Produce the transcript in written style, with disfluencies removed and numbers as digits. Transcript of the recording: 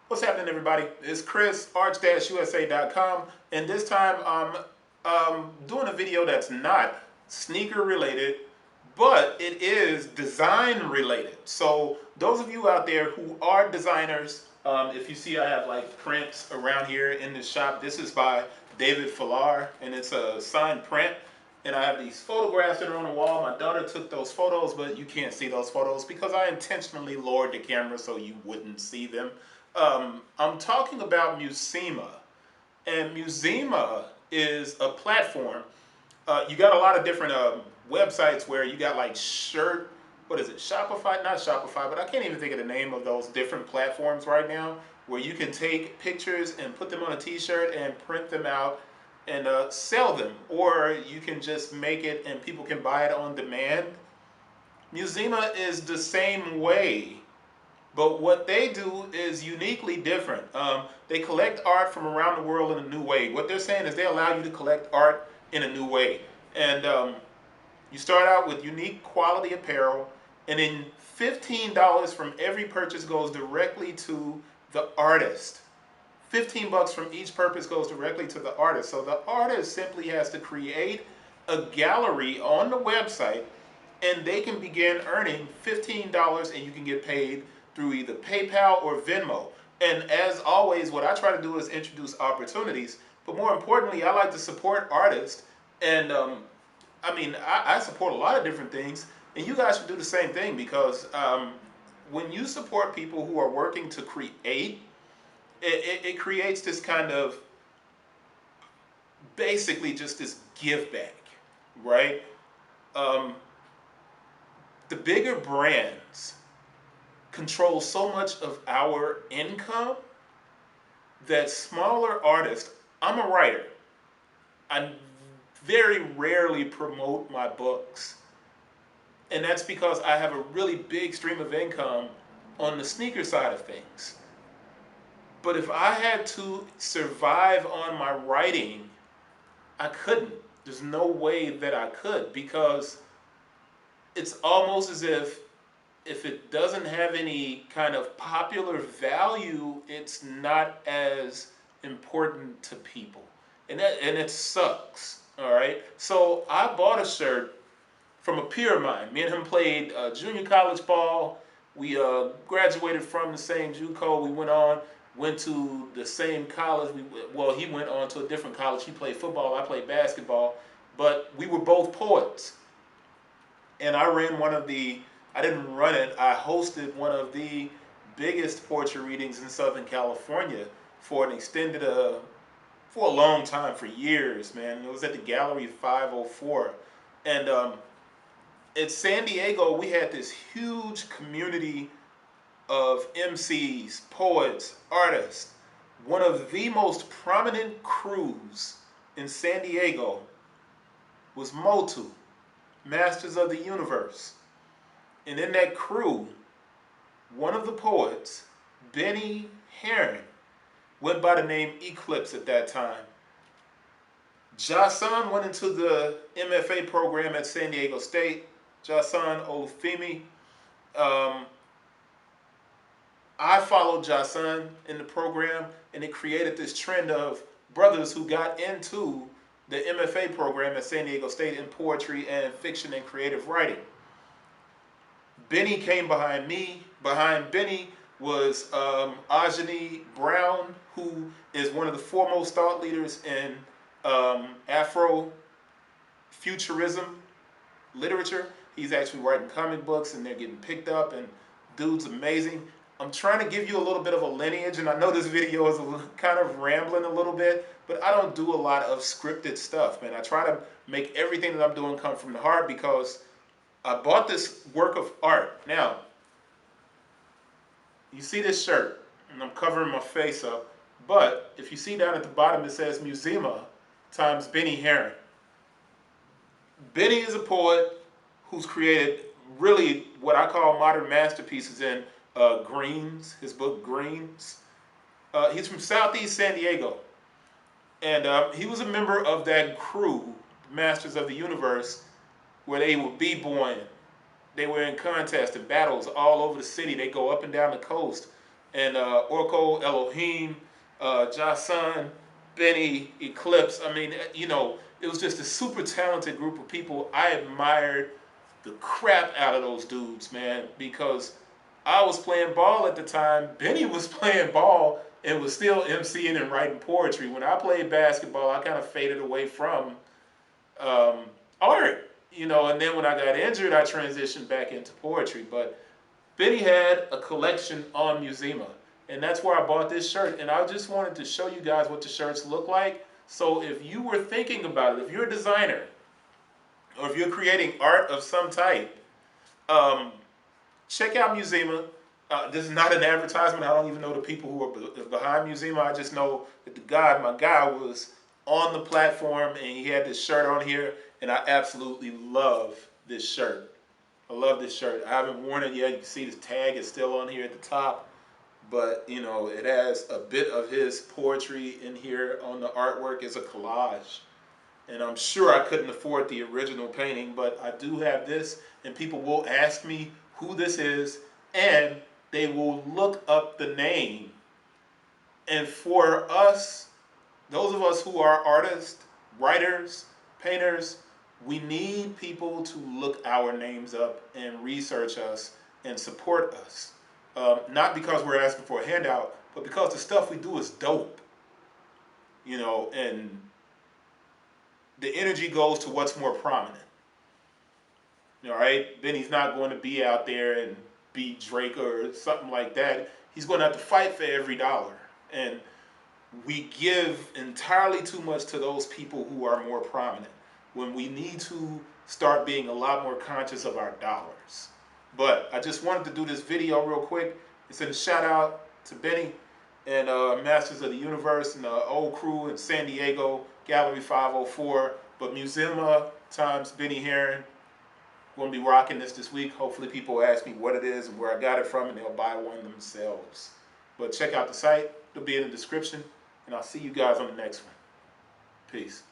What's happening, everybody? It's Chris, arch-usa.com, and this time I'm doing a video that's not sneaker related, but it is design related. So those of you out there who are designers, if you see I have like prints around here in this shop, this is by David Falar, and it's a signed print. And I have these photographs that are on the wall. My daughter took those photos, but you can't see those photos because I intentionally lowered the camera so you wouldn't see them. I'm talking about Museema, and Museema is a platform. You got a lot of different websites where you got like what is it, Shopify? Not Shopify, but I can't even think of the name of those different platforms right now where you can take pictures and put them on a t-shirt and print them out and sell them. Or you can just make it and people can buy it on demand. Museema is the same way. But what they do is uniquely different. They collect art from around the world in a new way. What they're saying is they allow you to collect art in a new way. And you start out with unique quality apparel, and then $15 from every purchase goes directly to the artist. 15 bucks from each purchase goes directly to the artist. So the artist simply has to create a gallery on the website, and they can begin earning $15, and you can get paid through either PayPal or Venmo. And as always, what I try to do is introduce opportunities, but more importantly, I like to support artists. And I support a lot of different things, and you guys should do the same thing, because when you support people who are working to create, it creates this kind of, basically just this give back, right? The bigger brands control so much of our income that smaller artists, I'm a writer, I very rarely promote my books. And that's because I have a really big stream of income on the sneaker side of things. But if I had to survive on my writing, I couldn't. There's no way that I could, because it's almost as if it doesn't have any kind of popular value, it's not as important to people. And it sucks. All right. So I bought a shirt from a peer of mine. Me and him played junior college ball. We graduated from the same JUCO. We went to the same college. He went on to a different college. He played football. I played basketball. But we were both poets. And I didn't run it. I hosted one of the biggest poetry readings in Southern California for for a long time, for years, man. It was at the Gallery 504. And in San Diego, we had this huge community of MCs, poets, artists. One of the most prominent crews in San Diego was Motu, Masters of the Universe. And in that crew, one of the poets, Bennie Herron, went by the name Eclipse at that time. Jason went into the MFA program at San Diego State. Jason Olufemi. I followed Jason in the program, and it created this trend of brothers who got into the MFA program at San Diego State in poetry and fiction and creative writing. Bennie came behind me. Behind Bennie was Ajani Brown, who is one of the foremost thought leaders in Afro-futurism literature. He's actually writing comic books, and they're getting picked up, and dude's amazing. I'm trying to give you a little bit of a lineage, and I know this video is kind of rambling a little bit, but I don't do a lot of scripted stuff, man. I try to make everything that I'm doing come from the heart, because I bought this work of art. Now, you see this shirt, and I'm covering my face up, but if you see down at the bottom, it says Museema times Bennie Herron. Bennie is a poet who's created really what I call modern masterpieces in Greens, his book Greens. He's from Southeast San Diego, and he was a member of that crew, Masters of the Universe, where they were b-boying. They were in contests and battles all over the city. They go up and down the coast. and Orko, Elohim, Jason, Benny, Eclipse. I mean, it was just a super talented group of people. I admired the crap out of those dudes, man, because I was playing ball at the time. Benny was playing ball and was still emceeing and writing poetry. When I played basketball, I kind of faded away from um, art, and then when I got injured, I transitioned back into poetry. But Benny had a collection on Museema, and that's where I bought this shirt. And I just wanted to show you guys what the shirts look like. So if you were thinking about it, if you're a designer, or if you're creating art of some type, um, check out Museema. This is not an advertisement. I don't even know the people who are behind Museema. I just know that my guy was on the platform and he had this shirt on here, and I absolutely love this shirt. I love this shirt. I haven't worn it yet. You can see the tag is still on here at the top, but it has a bit of his poetry in here on the artwork. It's a collage. And I'm sure I couldn't afford the original painting, but I do have this, and people will ask me who this is, and they will look up the name. And for us, those of us who are artists, writers, painters, we need people to look our names up and research us and support us. Not because we're asking for a handout, but because the stuff we do is dope. And the energy goes to what's more prominent. All right? Benny's not going to be out there and be Drake or something like that. He's going to have to fight for every dollar. And we give entirely too much to those people who are more prominent when we need to start being a lot more conscious of our dollars. But I just wanted to do this video real quick. It's a shout out to Benny and Masters of the Universe and the old crew in San Diego, Gallery 504. But Museema times Bennie Herron. Going to be rocking this week. Hopefully people ask me what it is and where I got it from, and they'll buy one themselves. But check out the site. It'll be in the description. And I'll see you guys on the next one. Peace.